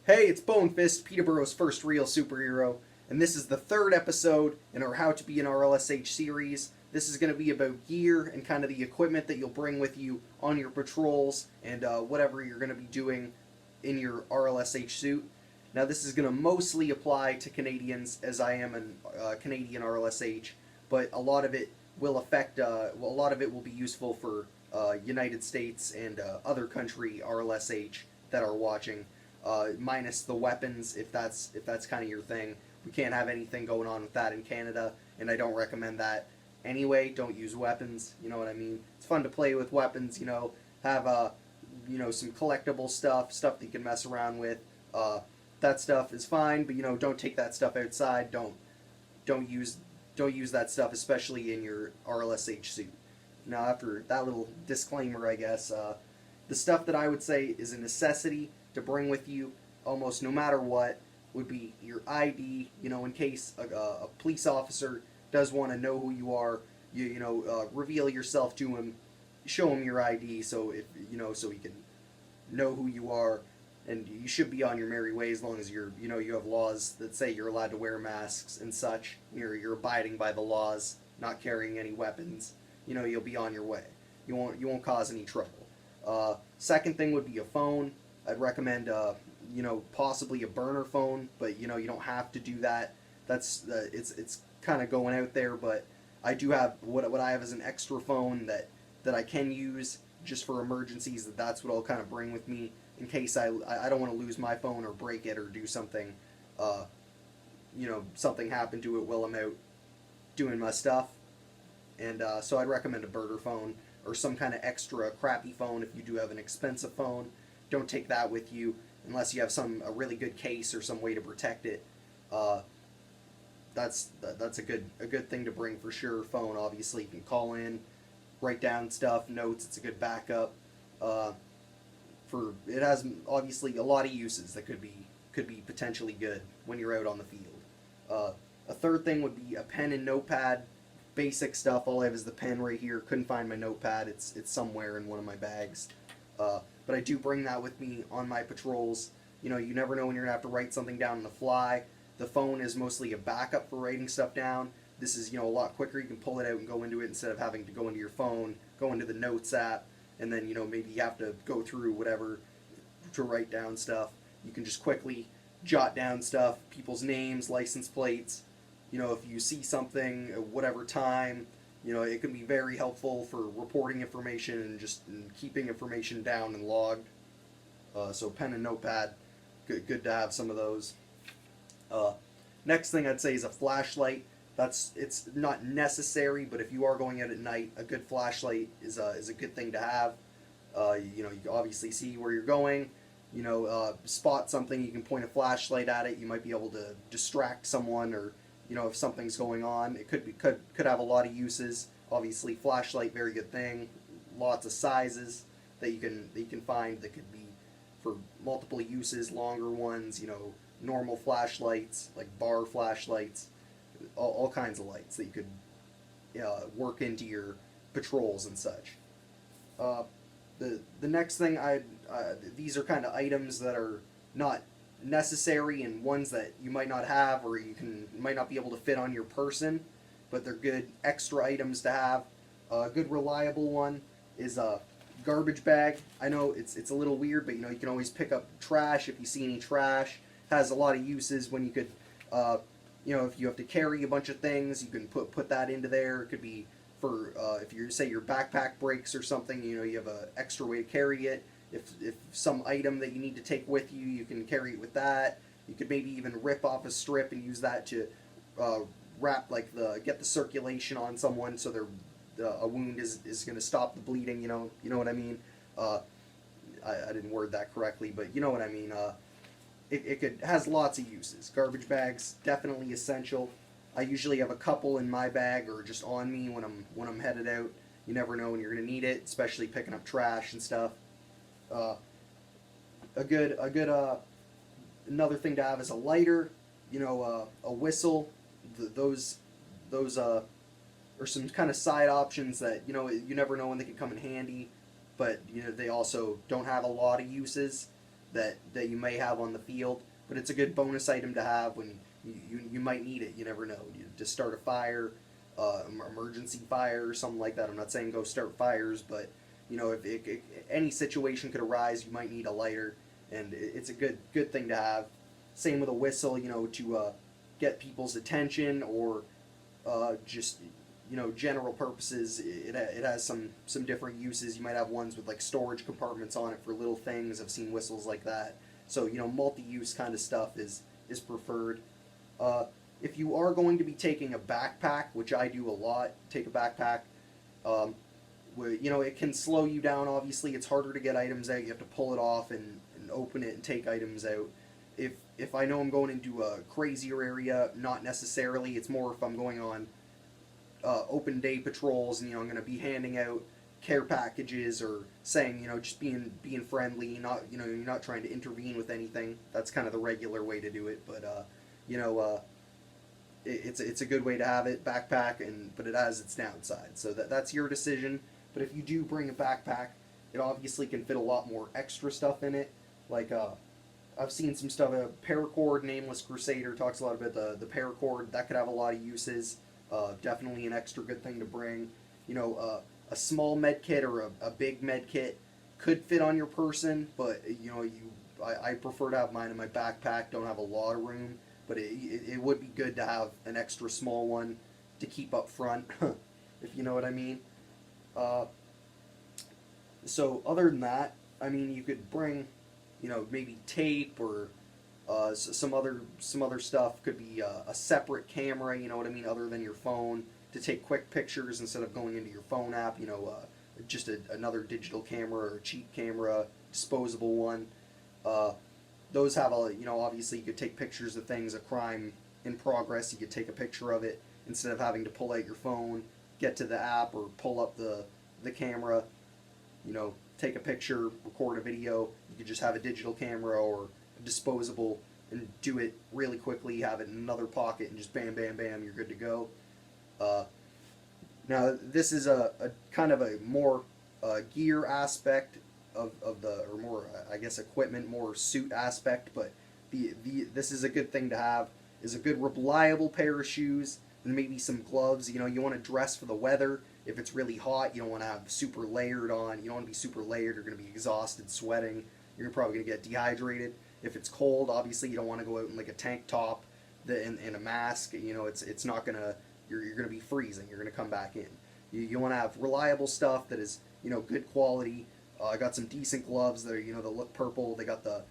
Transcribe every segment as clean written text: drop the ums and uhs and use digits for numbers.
Hey, it's Bonefist, Peterborough's first real superhero, and this is the third episode in our How to Be an RLSH series. This is going to be about gear and kind of the equipment that you'll bring with you on your patrols and whatever you're going to be doing in your RLSH suit. Now, this is going to mostly apply to Canadians, as I am a Canadian RLSH, but a lot of it will affect. A lot of it will be useful for United States and other country RLSH that are watching. Minus the weapons, if that's kind of your thing. We can't have anything going on with that in Canada, and I don't recommend that anyway. Don't use weapons. You know what I mean? It's fun to play with weapons. Have some collectible stuff that you can mess around with. That stuff is fine, but don't take that stuff outside. Don't use that stuff, especially in your RLSH suit. Now, after that little disclaimer, I guess the stuff that I would say is a necessity to bring with you almost no matter what would be your ID, in case a police officer does want to know who you are. Reveal yourself to him, show him your ID, so so he can know who you are, and you should be on your merry way as long as you have laws that say you're allowed to wear masks and such. You're abiding by the laws, not carrying any weapons. You'll be on your way. You won't cause any trouble. Second thing would be a phone. I'd recommend, possibly a burner phone, but you don't have to do that. That's it's kind of going out there, but I do have what I have is an extra phone that I can use just for emergencies. That's what I'll kind of bring with me in case I don't want to lose my phone or break it or do something, something happen to it while I'm out doing my stuff. And so I'd recommend a burner phone or some kind of extra crappy phone if you do have an expensive phone. Don't take that with you unless you have a really good case or some way to protect it. That's a good thing to bring for sure. Phone, obviously, you can call in, write down stuff, notes. It's a good backup. It has obviously a lot of uses that could be potentially good when you're out on the field. A third thing would be a pen and notepad. Basic stuff. All I have is the pen right here. Couldn't find my notepad. It's somewhere in one of my bags. But I do bring that with me on my patrols. You never know when you're going to have to write something down on the fly. The phone is mostly a backup for writing stuff down. This is, a lot quicker. You can pull it out and go into it instead of having to go into your phone, go into the notes app, and then, maybe you have to go through whatever to write down stuff. You can just quickly jot down stuff, people's names, license plates. If you see something at whatever time, it can be very helpful for reporting information and just keeping information down and logged. So pen and notepad, good to have some of those. Next thing I'd say is a flashlight. It's not necessary, but if you are going out at night, a good flashlight is a good thing to have. You can obviously see where you're going. Spot something, you can point a flashlight at it. You might be able to distract someone, or if something's going on. It could have a lot of uses. Obviously, flashlight, very good thing. Lots of sizes that you can find that could be for multiple uses. Longer ones, normal flashlights like bar flashlights, all kinds of lights that you could work into your patrols and such. The next thing these are kind of items that are not necessary and ones that you might not have or might not be able to fit on your person, but they're good extra items to have. A good reliable one is a garbage bag. I know it's a little weird, but you can always pick up trash if you see any trash. It has a lot of uses when you could if you have to carry a bunch of things, you can put that into there. It could be for if your backpack breaks or something, you have an extra way to carry it. If some item that you need to take with you, you can carry it with that. You could maybe even rip off a strip and use that to get the circulation on someone, so a wound is going to stop the bleeding. You know what I mean. I didn't word that correctly, but you know what I mean. It has lots of uses. Garbage bags definitely essential. I usually have a couple in my bag or just on me when I'm headed out. You never know when you're going to need it, especially picking up trash and stuff. Another thing to have is a lighter, a whistle. Those are some kind of side options that you never know when they can come in handy, but they also don't have a lot of uses. that you may have on the field. But it's a good bonus item to have when you might need it. You never know. To start a fire, emergency fire or something like that. I'm not saying go start fires, but if any situation could arise, you might need a lighter, and it's a good thing to have. Same with a whistle, to get people's attention, or just general purposes. It has some different uses. You might have ones with like storage compartments on it for little things. I've seen whistles like that. So multi-use kind of stuff is preferred. If you are going to be taking a backpack, which I do a lot, take a backpack. It can slow you down. Obviously, it's harder to get items out. You have to pull it off and open it and take items out. If I know I'm going into a crazier area, not necessarily. It's more if I'm going on open day patrols and I'm going to be handing out care packages or saying just being friendly. Not you're not trying to intervene with anything. That's kind of the regular way to do it. But it's a good way to have it backpack, but it has its downside. So that's your decision. But if you do bring a backpack, it obviously can fit a lot more extra stuff in it. Like I've seen some stuff. Paracord, Nameless Crusader talks a lot about the paracord. That could have a lot of uses. Definitely an extra good thing to bring. A small med kit or a big med kit could fit on your person, but I prefer to have mine in my backpack. Don't have a lot of room, but it would be good to have an extra small one to keep up front, if you know what I mean. So other than that, I mean, you could bring, maybe tape or some other stuff. Could be a separate camera, you know what I mean, other than your phone, to take quick pictures instead of going into your phone app. Just another digital camera or a cheap camera, disposable one. Those have obviously you could take pictures of things, a crime in progress. You could take a picture of it instead of having to pull out your phone, get to the app, or pull up the camera. Take a picture, record a video. You could just have a digital camera or a disposable and do it really quickly. Have it in another pocket and just bam, bam, bam. You're good to go. Now this is a kind of a more gear aspect of or more I guess equipment, more suit aspect, but this is a good thing to have. Is a good reliable pair of shoes and maybe some gloves. You want to dress for the weather. If it's really hot, you don't want to have super layered on. You don't want to be super layered. You're going to be exhausted, sweating. You're probably going to get dehydrated. If it's cold, obviously you don't want to go out in like a tank top and a mask. It's not going to. You're going to be freezing. You're going to come back in. You want to have reliable stuff that is good quality. I got some decent gloves that are that look purple. They got the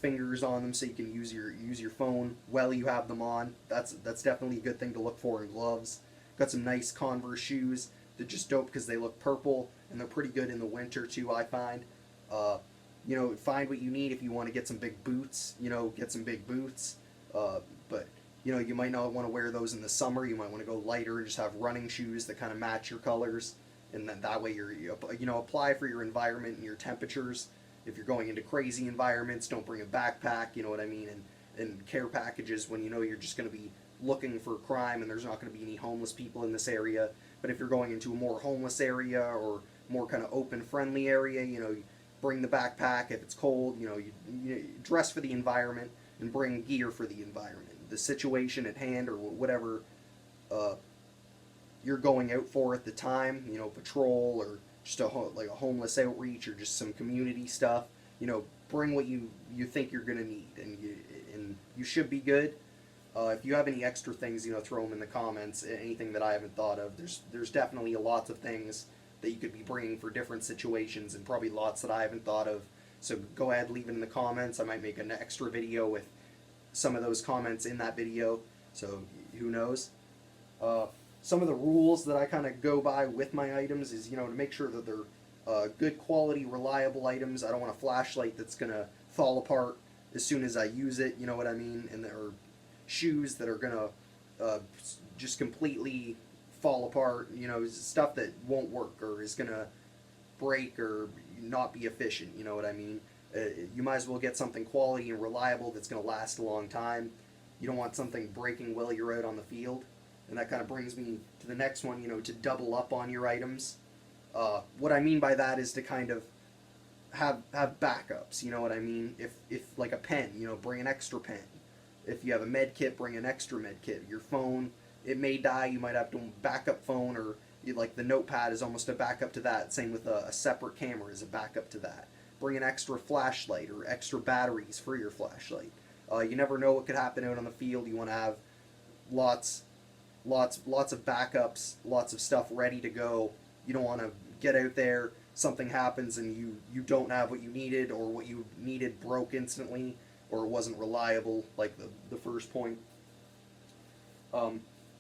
fingers on them so you can use your phone while you have them on. That's definitely a good thing to look for in gloves. Got some nice Converse shoes. They're just dope because they look purple and they're pretty good in the winter too, I find. Find what you need. If you want to get some big boots, get some big boots. But you might not want to wear those in the summer. You might want to go lighter and just have running shoes that kind of match your colors. And then that way you apply for your environment and your temperatures. If you're going into crazy environments, don't bring a backpack, you know what I mean, and care packages when you're just going to be looking for crime and there's not going to be any homeless people in this area. But if you're going into a more homeless area or more kind of open, friendly area, you bring the backpack. If it's cold, you dress for the environment and bring gear for the environment. The situation at hand or whatever you're going out for at the time, patrol or just a homeless outreach or just some community stuff. Bring what you think you're going to need, and you should be good. If you have any extra things, throw them in the comments. Anything that I haven't thought of. There's definitely lots of things that you could be bringing for different situations, and probably lots that I haven't thought of. So go ahead, leave it in the comments. I might make an extra video with some of those comments in that video. So who knows? Some of the rules that I kind of go by with my items is, to make sure that they're good quality, reliable items. I don't want a flashlight that's going to fall apart as soon as I use it, you know what I mean? And there are shoes that are going to just completely fall apart, stuff that won't work or is going to break or not be efficient, you know what I mean? You might as well get something quality and reliable that's going to last a long time. You don't want something breaking while you're out on the field. And that kind of brings me to the next one, to double up on your items. What I mean by that is to kind of have backups. You know what I mean? If like a pen, bring an extra pen. If you have a med kit, bring an extra med kit. Your phone, it may die. You might have to backup phone, or like the notepad is almost a backup to that. Same with a separate camera is a backup to that. Bring an extra flashlight or extra batteries for your flashlight. You never know what could happen out on the field. You want to have lots of backups, lots of stuff ready to go. You don't want to get out there, something happens, and you don't have what you needed, or what you needed broke instantly, or it wasn't reliable, like the first point.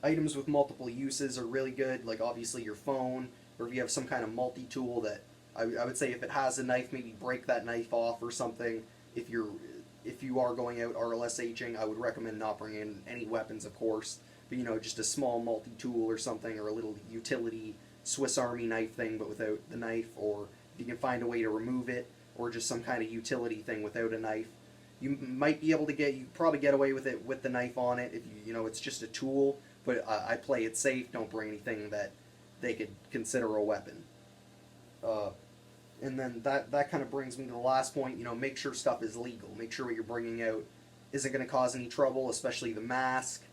Items with multiple uses are really good, like obviously your phone, or if you have some kind of multi-tool that, I would say if it has a knife, maybe break that knife off or something. If you are going out RLSHing, I would recommend not bringing in any weapons, of course, but just a small multi-tool or something, or a little utility Swiss Army knife thing, but without the knife, or if you can find a way to remove it, or just some kind of utility thing without a knife. You might be able to you probably get away with it with the knife on it if it's just a tool, but I play it safe. Don't bring anything that they could consider a weapon. And then that kind of brings me to the last point. Make sure stuff is legal. Make sure what you're bringing out isn't going to cause any trouble, especially the mask,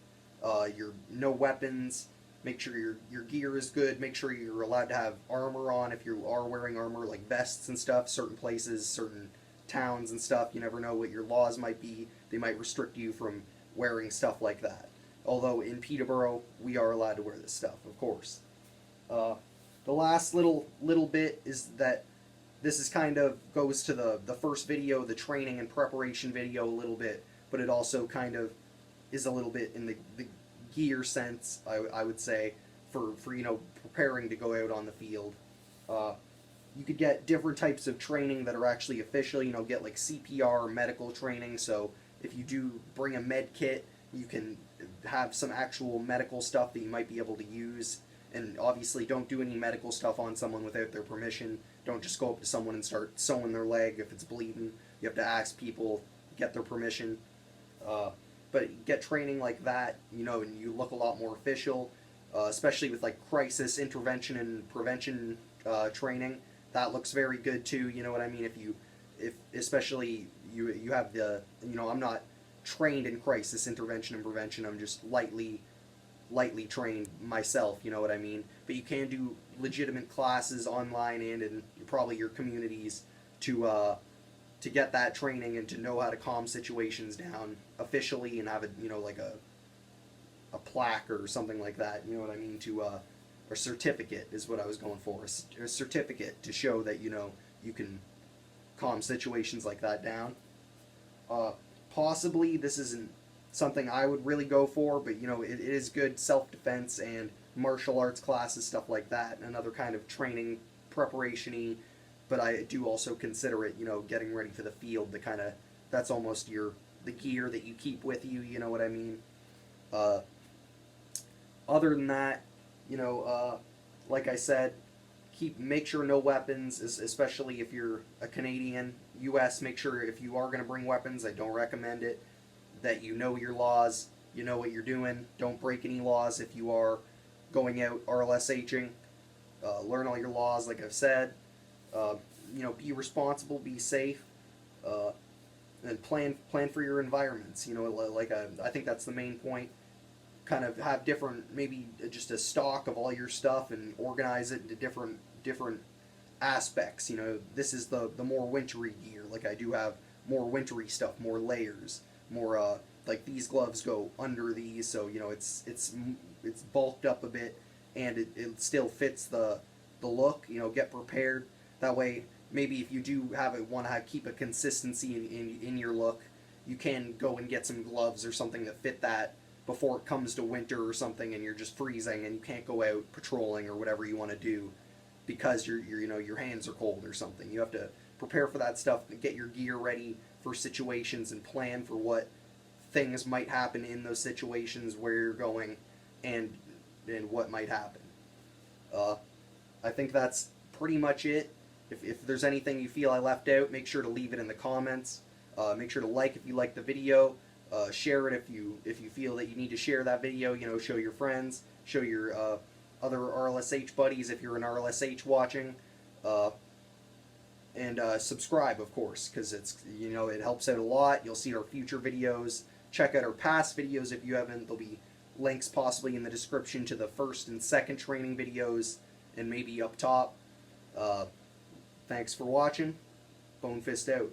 your no weapons. Make sure your gear is good. Make sure you're allowed to have armor on if you are wearing armor, like vests and stuff. Certain places, certain towns and stuff, you never know what your laws might be. They might restrict you from wearing stuff like that. Although in Peterborough, we are allowed to wear this stuff, of course. The last little bit is that this is kind of goes to the first video, the training and preparation video a little bit, but it also kind of is a little bit in the gear sense, I would say, for preparing to go out on the field. You could get different types of training that are actually official. Get like CPR, medical training. So if you do bring a med kit, you can have some actual medical stuff that you might be able to use. And obviously, don't do any medical stuff on someone without their permission. Don't just go up to someone and start sewing their leg if it's bleeding. You have to ask people, get their permission. But get training like that, and you look a lot more official, especially with like crisis intervention and prevention training. That looks very good too. You know what I mean? If especially you have the, I'm not trained in crisis intervention and prevention. I'm just lightly trained myself. You know what I mean? But you can do legitimate classes online and in probably your communities to get that training and to know how to calm situations down officially and have a like a plaque or something like that. You know what I mean? A certificate is what I was going for. A certificate to show that you can calm situations like that down. Possibly this isn't something I would really go for, but it is good self-defense and martial arts classes, stuff like that, and another kind of training preparation-y. But I do also consider it, getting ready for the field. That's almost the gear that you keep with you. You know what I mean? Other than that, like I said, make sure no weapons, especially if you're a Canadian. U.S., make sure if you are going to bring weapons, I don't recommend it, that you know your laws, you know what you're doing. Don't break any laws if you are going out RLSHing. Learn all your laws, like I've said. Be responsible, be safe, and plan for your environments. I think that's the main point. Kind of have maybe just a stock of all your stuff and organize it into different aspects. This is the more wintry gear. Like I do have more wintry stuff, more layers, more like these gloves go under these, so it's bulked up a bit, and it still fits the look. Get prepared. That way, maybe if you do want to keep a consistency in your look, you can go and get some gloves or something that fit that before it comes to winter or something, and you're just freezing and you can't go out patrolling or whatever you want to do because your hands are cold or something. You have to prepare for that stuff, get your gear ready for situations, and plan for what things might happen in those situations, where you're going, and what might happen. I think that's pretty much it. If there's anything you feel I left out, make sure to leave it in the comments. Make sure to like if you like the video. Share it if you feel that you need to share that video. Show your friends, show your other RLSH buddies if you're an RLSH watching. And subscribe, of course, because it's, you know, it helps out a lot. You'll see our future videos. Check out our past videos if you haven't. There'll be links possibly in the description to the first and second training videos, and maybe up top. Thanks for watching. Bone Fist out.